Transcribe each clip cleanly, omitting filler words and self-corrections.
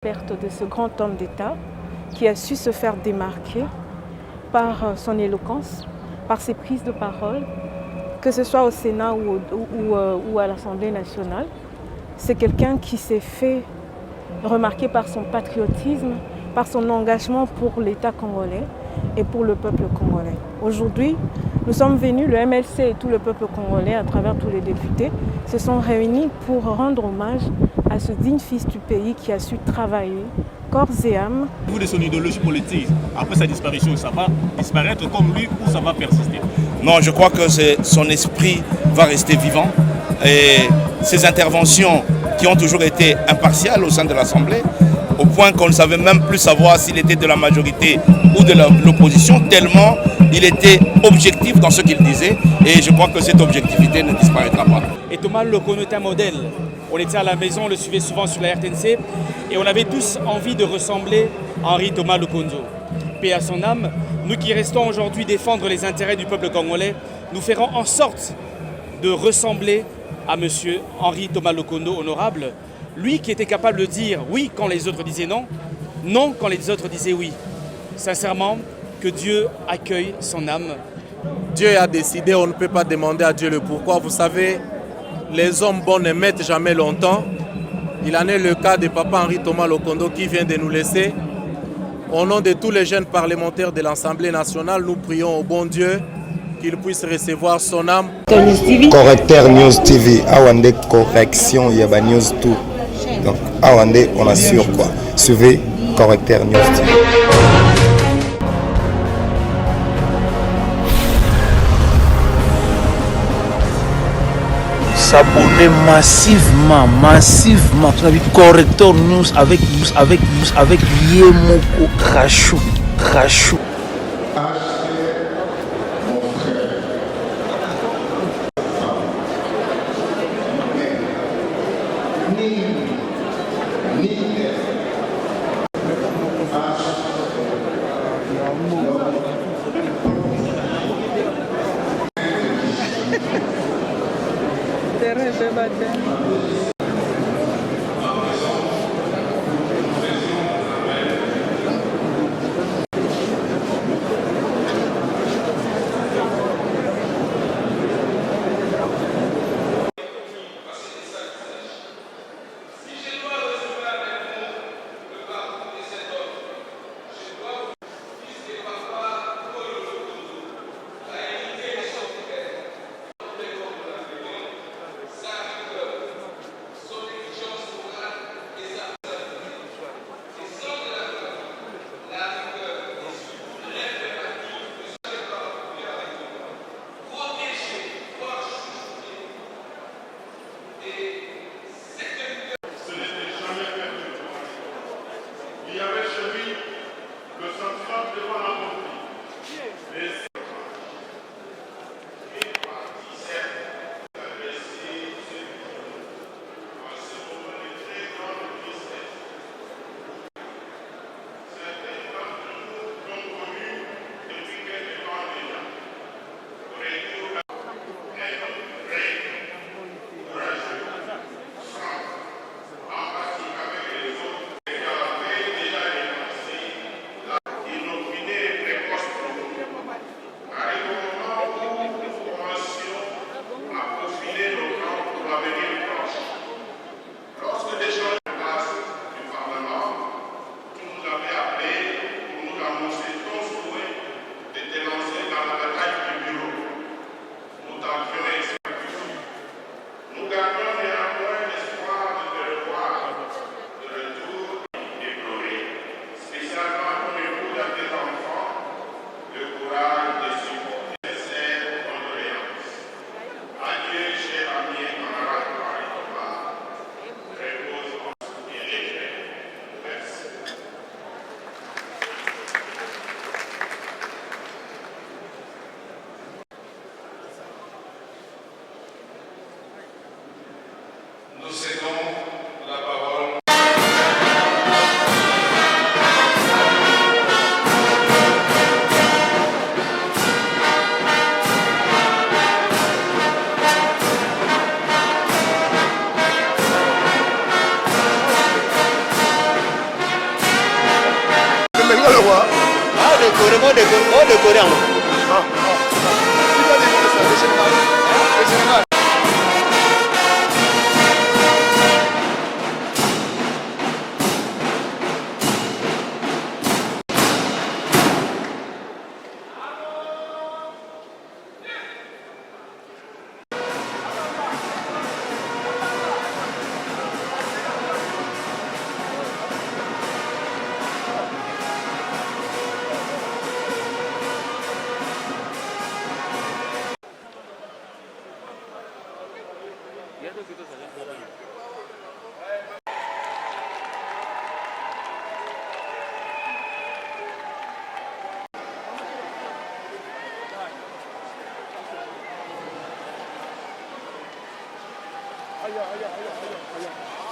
Perte de ce grand homme d'État qui a su se faire démarquer par son éloquence, par ses prises de parole, que ce soit au Sénat ou à l'Assemblée nationale. C'est quelqu'un qui s'est fait remarquer par son patriotisme, par son engagement pour l'État congolais et pour le peuple congolais. Aujourd'hui, nous sommes venus, le MLC et tout le peuple congolais, à travers tous les députés, se sont réunis pour rendre hommage à ce digne fils du pays qui a su travailler corps et âme. Vous de son idéologie politique, après sa disparition, ça va disparaître comme lui ou ça va persister? Non, je crois que son esprit va rester vivant et ses interventions qui ont toujours été impartiales au sein de l'Assemblée, au point qu'on ne savait même plus savoir s'il était de la majorité ou de l'opposition, tellement il était objectif dans ce qu'il disait, et je crois que cette objectivité ne disparaîtra pas. Et Thomas Lokondo est un modèle. On était à la maison, on le suivait souvent sur la RTNC, et on avait tous envie de ressembler à Henri Thomas Lokondo. Paix à son âme, nous qui restons aujourd'hui défendre les intérêts du peuple congolais, nous ferons en sorte de ressembler à monsieur Henri Thomas Lokondo, honorable, lui qui était capable de dire oui quand les autres disaient non, non quand les autres disaient oui. Sincèrement, que Dieu accueille son âme. Dieu a décidé, on ne peut pas demander à Dieu le pourquoi. Vous savez, les hommes bons ne mettent jamais longtemps. Il en est le cas de papa Henri Thomas Lokondo qui vient de nous laisser. Au nom de tous les jeunes parlementaires de l'Assemblée nationale, nous prions au bon Dieu qu'il puisse recevoir son âme. Correcteur News TV, Awande correction, Yaba News tout. Donc Awande, on assure quoi. Suivez Correcteur News TV. S'abonner massivement. Correcteur News avec Yemoko Rachou.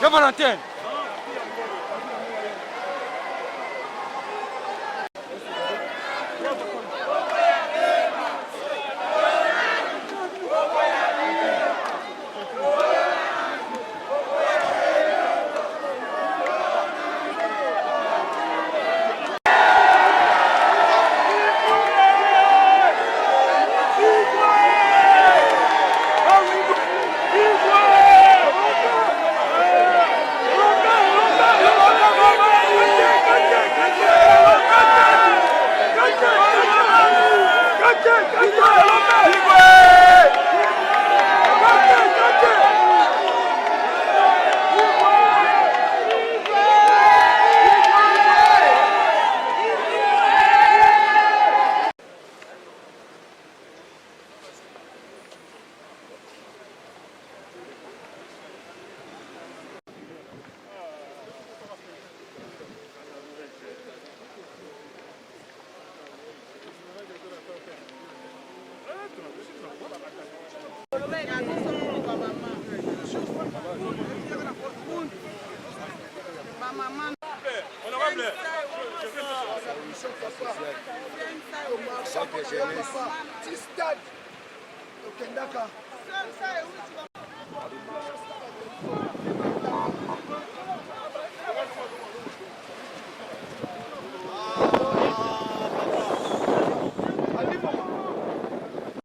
Jean Valentin.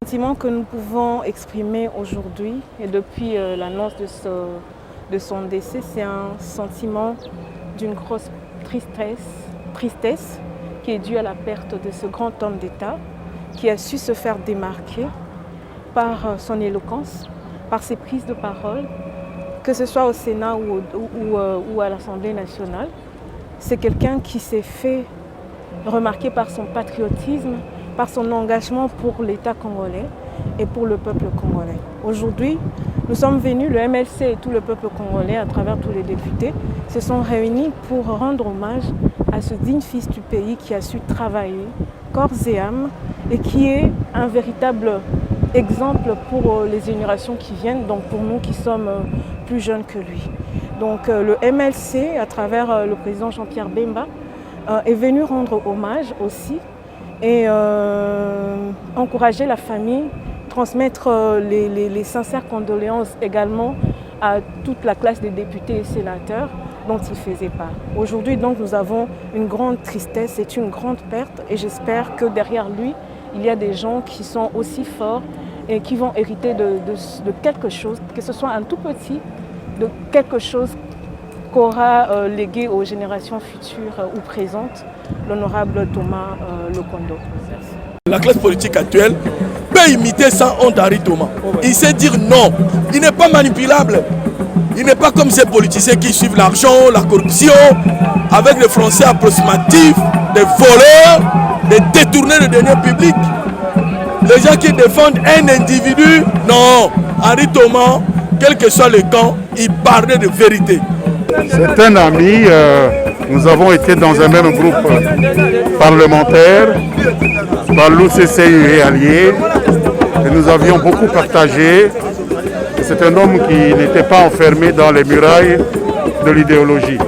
Le sentiment que nous pouvons exprimer aujourd'hui et depuis l'annonce de son décès, c'est un sentiment d'une grosse tristesse qui est due à la perte de ce grand homme d'État qui a su se faire démarquer par son éloquence, par ses prises de parole, que ce soit au Sénat ou à l'Assemblée nationale. C'est quelqu'un qui s'est fait remarquer par son patriotisme, par son engagement pour l'État congolais et pour le peuple congolais. Aujourd'hui, nous sommes venus, le MLC et tout le peuple congolais, à travers tous les députés, se sont réunis pour rendre hommage à ce digne fils du pays qui a su travailler corps et âme et qui est un véritable exemple pour les générations qui viennent, donc pour nous qui sommes plus jeunes que lui. Donc le MLC, à travers le président Jean-Pierre Bemba, est venu rendre hommage aussi et encourager la famille, transmettre les sincères condoléances également à toute la classe des députés et sénateurs dont il faisait part. Aujourd'hui, donc, nous avons une grande tristesse, c'est une grande perte et j'espère que derrière lui, il y a des gens qui sont aussi forts et qui vont hériter de quelque chose, que ce soit un tout petit, de quelque chose qu'aura légué aux générations futures ou présentes l'honorable Thomas Lokondo. Merci. La classe politique actuelle peut imiter sans honte Henri Thomas. Il sait dire non. Il n'est pas manipulable. Il n'est pas comme ces politiciens qui suivent l'argent, la corruption, avec des Français approximatifs, des voleurs, des détournés de deniers publics. Les gens qui défendent un individu, non. Henri Thomas, quel que soit le camp, il parlait de vérité. C'est un ami, nous avons été dans un même groupe parlementaire, par l'OCCU et alliés, et nous avions beaucoup partagé. C'est un homme qui n'était pas enfermé dans les murailles de l'idéologie.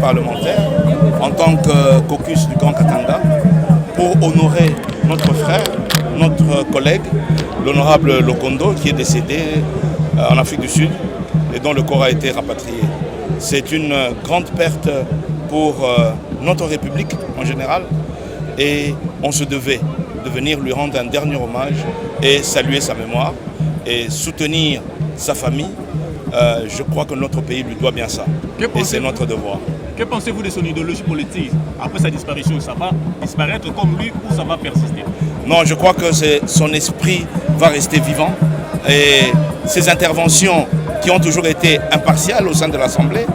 parlementaire, en tant que caucus du Grand Katanga, pour honorer notre frère, notre collègue, l'honorable Lokondo, qui est décédé en Afrique du Sud et dont le corps a été rapatrié. C'est une grande perte pour notre République en général et on se devait de venir lui rendre un dernier hommage et saluer sa mémoire et soutenir sa famille. Je crois que notre pays lui doit bien ça et c'est notre devoir. Que pensez-vous de son idéologie politique? Après sa disparition, ça va disparaître comme lui ou ça va persister? Non, je crois que son esprit va rester vivant et ses interventions qui ont toujours été impartiales au sein de l'Assemblée,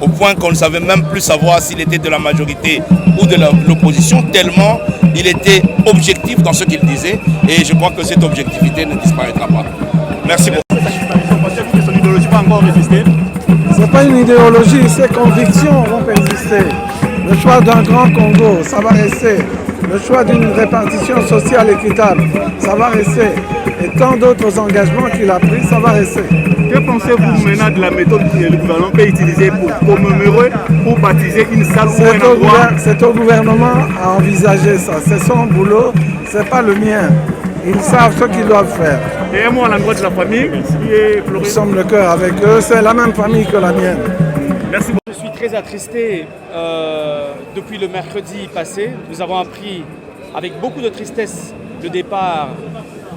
au point qu'on ne savait même plus savoir s'il était de la majorité ou de l'opposition, tellement il était objectif dans ce qu'il disait et je crois que cette objectivité ne disparaîtra pas. Merci beaucoup. Pensez-vous que son idéologie va encore résister? Ce n'est pas une idéologie, ses convictions vont persister. Le choix d'un grand Congo, ça va rester. Le choix d'une répartition sociale équitable, ça va rester. Et tant d'autres engagements qu'il a pris, ça va rester. Que pensez-vous maintenant de la méthode que le gouvernement peut utiliser pour commémorer, pour baptiser une salle ou un endroit? C'est au gouvernement à envisager ça. C'est son boulot, ce n'est pas le mien. Ils savent ce qu'ils doivent faire. Et un mot à l'endroit de la famille qui est Nous sommes le cœur avec eux, c'est la même famille que la mienne. Merci beaucoup. Je suis très attristé depuis le mercredi passé. Nous avons appris avec beaucoup de tristesse le départ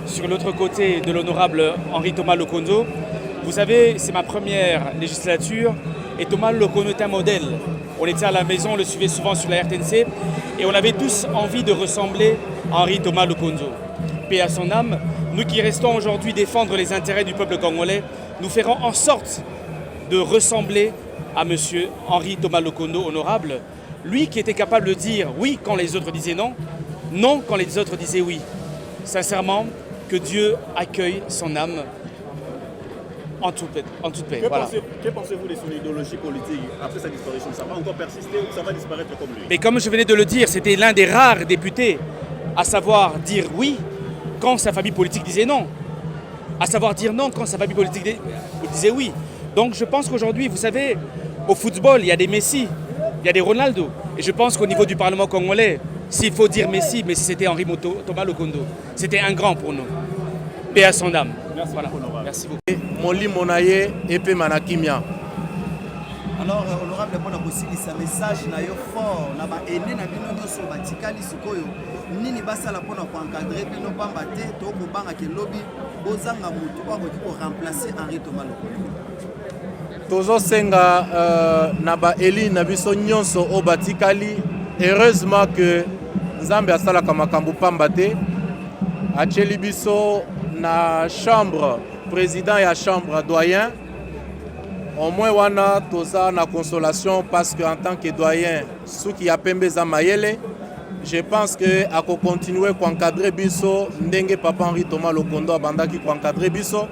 sur l'autre côté de l'honorable Henri Thomas Lokondo. Vous savez, c'est ma première législature et Thomas Lokondo est un modèle. On était à la maison, on le suivait souvent sur la RTNC et on avait tous envie de ressembler à Henri Thomas Lokondo. Paix à son âme, nous qui restons aujourd'hui défendre les intérêts du peuple congolais, nous ferons en sorte de ressembler à M. Henri Thomas Lokondo, honorable, lui qui était capable de dire oui quand les autres disaient non, non quand les autres disaient oui. Sincèrement, que Dieu accueille son âme en toute paix. Que pensez-vous de son idéologie politique après sa disparition? Ça va encore persister ou ça va disparaître comme lui? Mais comme je venais de le dire, c'était l'un des rares députés à savoir dire oui quand sa famille politique disait non, à savoir dire non quand sa famille politique disait oui. Donc je pense qu'aujourd'hui, vous savez, au football, il y a des Messi, il y a des Ronaldo. Et je pense qu'au niveau du Parlement congolais, s'il faut dire Messi, mais si c'était Henri Thomas Lokondo, c'était un grand pour nous. Paix à son âme. Merci, voilà. beaucoup, Merci beaucoup. Moli Monaye et Manakimia. Alors, honorable, bon akosilisa message na yo fort na ba ene na bino nyonso batikali sikoyo nini basala pona ko encadrer bino pamba te to ko banga ke lobby bozanga mutu ba ko remplacer Henri Thomas Lokondo. Tozo senga na ba eli na biso nyonso o batikali, heureusement que Nzambe asala kamakambu pamba te acheli biso na chambre président ya chambre doyen. Au moins wana toza na consolation parce que en tant que doyen souki ya pembe za mayele, je pense que ako continuer ko encadrer biso ndenge papa Henri Thomas Lokondo abandaki ko encadrer biso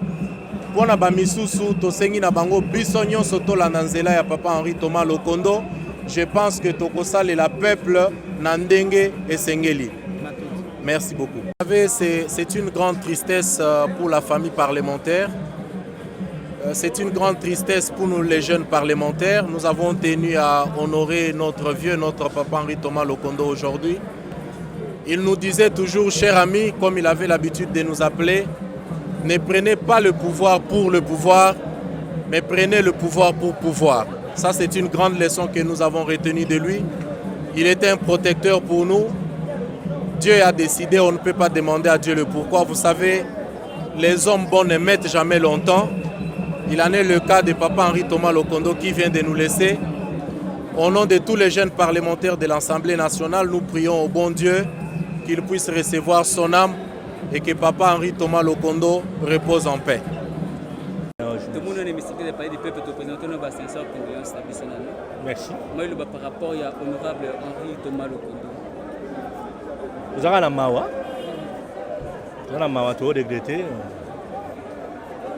pona ba misusu to sengi na bango biso nyonso to la nzela ya papa Henri Thomas Lokondo. Je pense que tokosale la peuple na ndenge esengeli. Merci beaucoup. C'est une grande tristesse pour la famille parlementaire. C'est une grande tristesse pour nous les jeunes parlementaires. Nous avons tenu à honorer notre vieux, notre papa Henri Thomas Lokondo aujourd'hui. Il nous disait toujours, cher ami, comme il avait l'habitude de nous appeler, ne prenez pas le pouvoir pour le pouvoir, mais prenez le pouvoir pour pouvoir. Ça, c'est une grande leçon que nous avons retenue de lui. Il était un protecteur pour nous. Dieu a décidé, on ne peut pas demander à Dieu le pourquoi. Vous savez, les hommes bons ne mettent jamais longtemps. Il en est le cas de papa Henri Thomas Lokondo qui vient de nous laisser. Au nom de tous les jeunes parlementaires de l'Assemblée nationale, nous prions au bon Dieu qu'il puisse recevoir son âme et que papa Henri Thomas Lokondo repose en paix. Merci. Par rapport à l'honorable Henri Thomas Lokondo. Nous avons la Mawa. Nous avons la Mawa, tout regretté.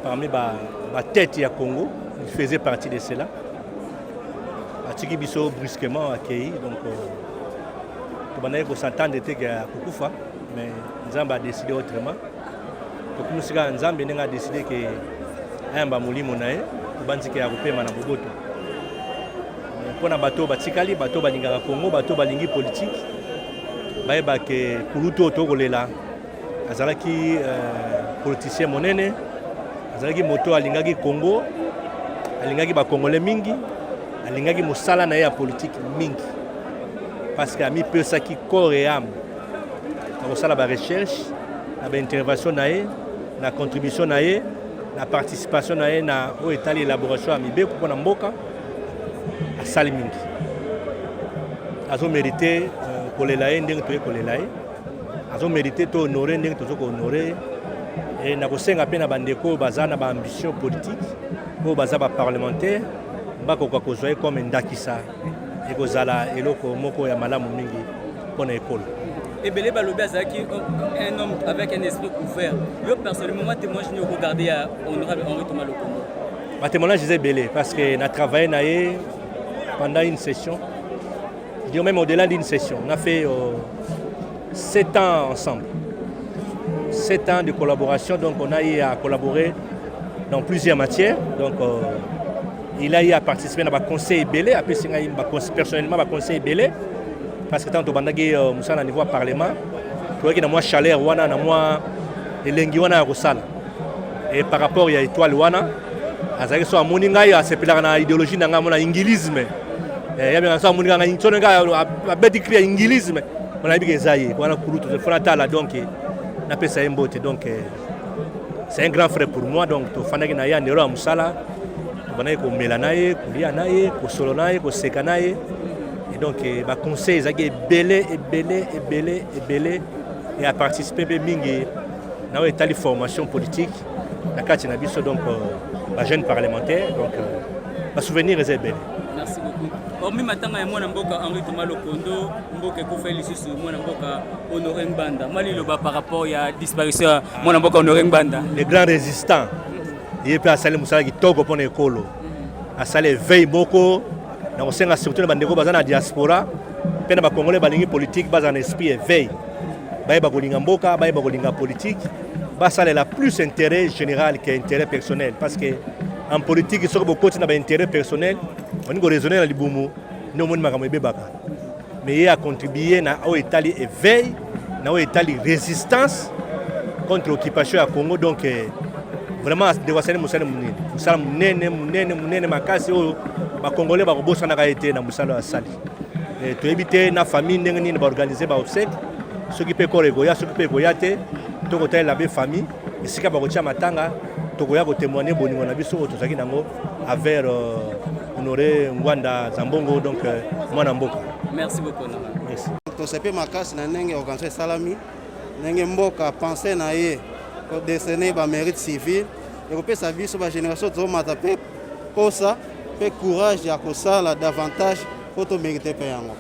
Parmi la tête du Congo, il faisait partie de cela. Atiki Bisso brusquement accueilli, donc on a s'entendre à Kukufa, mais Nzambe a décidé autrement. Donc nous avons décidé que un Bamuli Monae, Banziki a coupé Manabogoto. pour na bateau batikali bateau balingaka Congo bateau balingi politique bayeba ke kuluto tokolela azalaki politicien monene azalaki moto alingaki Congo alingaki ba Congolais mingi alingaki mosala na ye ya politique mingi parce que ami pesaki corps et âme akosala ba recherche na ba intervention na ye na contribution na ye na participation na ye na oyo etali élaboration ya mibeko mpona mboka asali mingi azomérite kolela ye ndenge toye kolela ye azomérite to honore ndenge tozo kohonore e na kosenga mpe na bandeko oyo baza na baambition politique oyo baza baparlementaire bakoka kozwa ye comme ndakisa ekozala eloko moko ya malamu mingi mpona ekolo. Ebele Balobi azalaki un homme avec un esprit ouvert. Yo personnellement, moi témoignage ni regarder à honorable Henri Thomas Lokongo. Ma témoignage est belé parce que na travaillé na ye pendant une session. Je dirais même au-delà d'une session. On a fait 7 ans ensemble. 7 ans de collaboration, donc on a eu à collaborer dans plusieurs matières. Donc il a eu à participer dans le conseil belé, après personnellement le conseil belé. Parce que tant que bandagi musana niveau parlement tu vois qu'il y a moins chaleur wana na moins elengi wana rosala et par rapport ya étoile wana azaki so amoni ngai asepelaka na idéologie na ngai na ingilisme ya bien so amoni ngai ntone ngai abeti cria ingilisme on a dit que ça y est wana kulutu te fona tala donc na pesa mbote donc c'est un grand frère pour moi donc to fandaki na ya ndero ya musala banaye ko melanaye kulia naye ko solo naye ko seka naye. Et donc, ma conseil, c'est belé et à participer à une formation politique. Donc, ma jeune parlementaire, donc, ma souvenir est belé. Merci beaucoup. Hormis maintenant, moi, Henri Thomas Lokondo, moi, Honoré Mbanda. Moi, par rapport à la disparition, moi, Honoré Mbanda. Les grands résistants, il peut aller Moussa qui toque pour l'école, à saler veille beaucoup. Dans le surtout les bandeko bazana diaspora, pena ba Congolais balingi politique bas en esprit éveil. Ba kolinga mboka, ba kolinga politique, ba ça la plus intérêt général qu'intérêt personnel parce que en politique il sort beaucoup de intérêt personnel, on go raisonner na libumu, no moni makambo ebebaka. Mais il a contribué na au Italie éveil, na au Italie résistance contre l'occupation à Congo donc vraiment de wasane musala munene makasi o ba Congolais ba kobosa na kaité na musala asali et to éviter na famille ndenge nini ba organiser ba obsèques ceux qui peut koregoya ceux qui peut goyate to ko tailler la be famille et sika ba kotia matanga to koya ko témoigner boningo na biso to zaki nango avec Honoré Ngwanda Zambongo donc mwana mboka. Merci beaucoup. Merci. To sepe makasi na ndenge organiser salami ndenge mboka penser na ye ko décerner ba mérite civil et ko sa vie sur ba génération to mata pe posa pe courage ya ko sala davantage pour to mériter pe yango.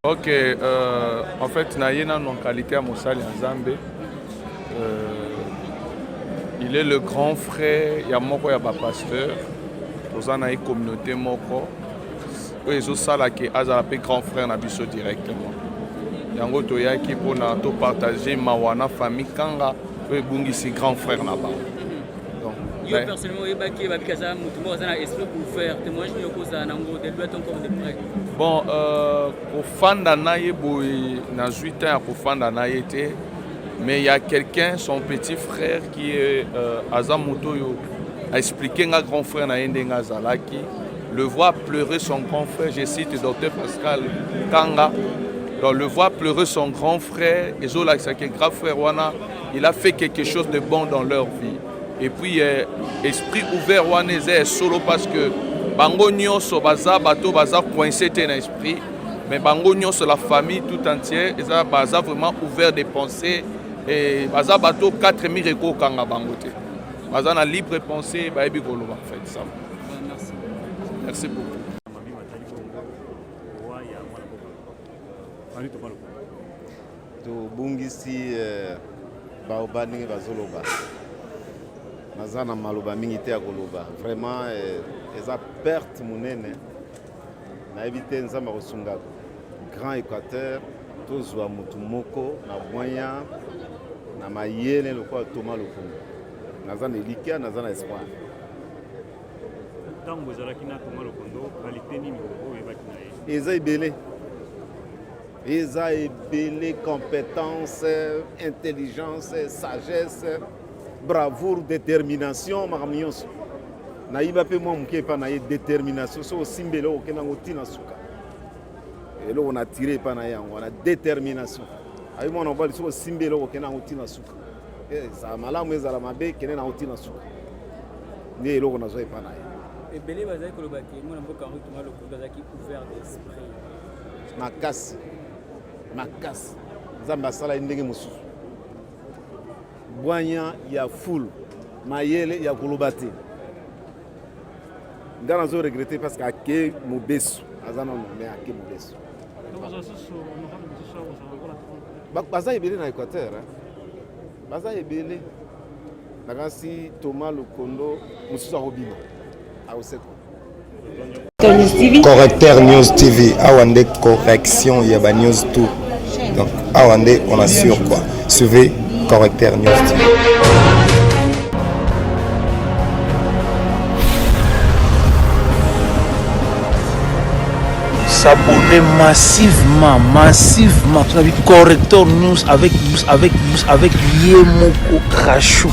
OK, en fait na yena non qualité à Mosali Nzambe. Il est le grand frère ya moko ya ba pasteur. Tozana une communauté moko. Oyezo sala ke azala pe grand frère na biso directement. Yango to yaki pona to partager mawana famille kanga pe bungisi grand frère na ba. Yo personnellement yebaki babikaza mutu mo zana esprit pour faire témoignage ni yokoza nango de doit encore de près. Bon ko fanda na yebo na 8 ans ko fanda na yete mais il y a quelqu'un son petit frère qui est Azamoto yo a expliqué un grand frère na yendenga zalaki le voit pleurer son grand frère, je cite le docteur Pascal Kanga. Donc le voir pleurer son grand frère, et Zola, c'est un grand frère Wana, il a fait quelque chose de bon dans leur vie. Et puis esprit ouvert Wana est solo parce que Bango Nyonso baza bato baza coincé dans l'esprit, mais Bango Nyonso la famille tout entière, ils ont baza vraiment ouvert des pensées et baza bato 4000 eko Kanga Bangote. Baza na libre pensée, ba ebi koloba en fait ça. Merci. Merci beaucoup. tobungisi baoba ndenge bazoloba naza na maloba mingi te ya koloba vraiment eza perte monene nayebi te nzambe akosunga grand équateur tozwa motu moko na bwanya na mayele lokola Thomas Lokongo naza na elikia naza na espoir Eza ebele compétence, intelligence, sagesse, bravoure, détermination, maramions. Naïba pe moi mouké pas naïe détermination, so simbelo okena ngotina suka. Et là on a tiré pas naïe, on a détermination. Aïe moi on va so simbelo okena ngotina suka. Et ça malamu ezala mabe kena ngotina suka. Ni lo on a zo pas naïe. Et belé bazaki kolobaki moi mboka Henri Thomas Lokondo bazaki ouvert d'esprit. Makasi nzambe asala ndenge mosusu bwanya ya fulu mayele ya koloba te nga nazo regrette parce que ake mobesu aza nano me ake mobesu baza ebele na Équateur baza ebele nakasi Thomas Lokondo mosusu akobima aoseko Correcteur News TV, Awande correction, il y a news tout. Donc Awande, on assure quoi. Suivez Correcteur News TV. S'abonner massivement. Vous avez Correcteur News avec Yemoko Krachou.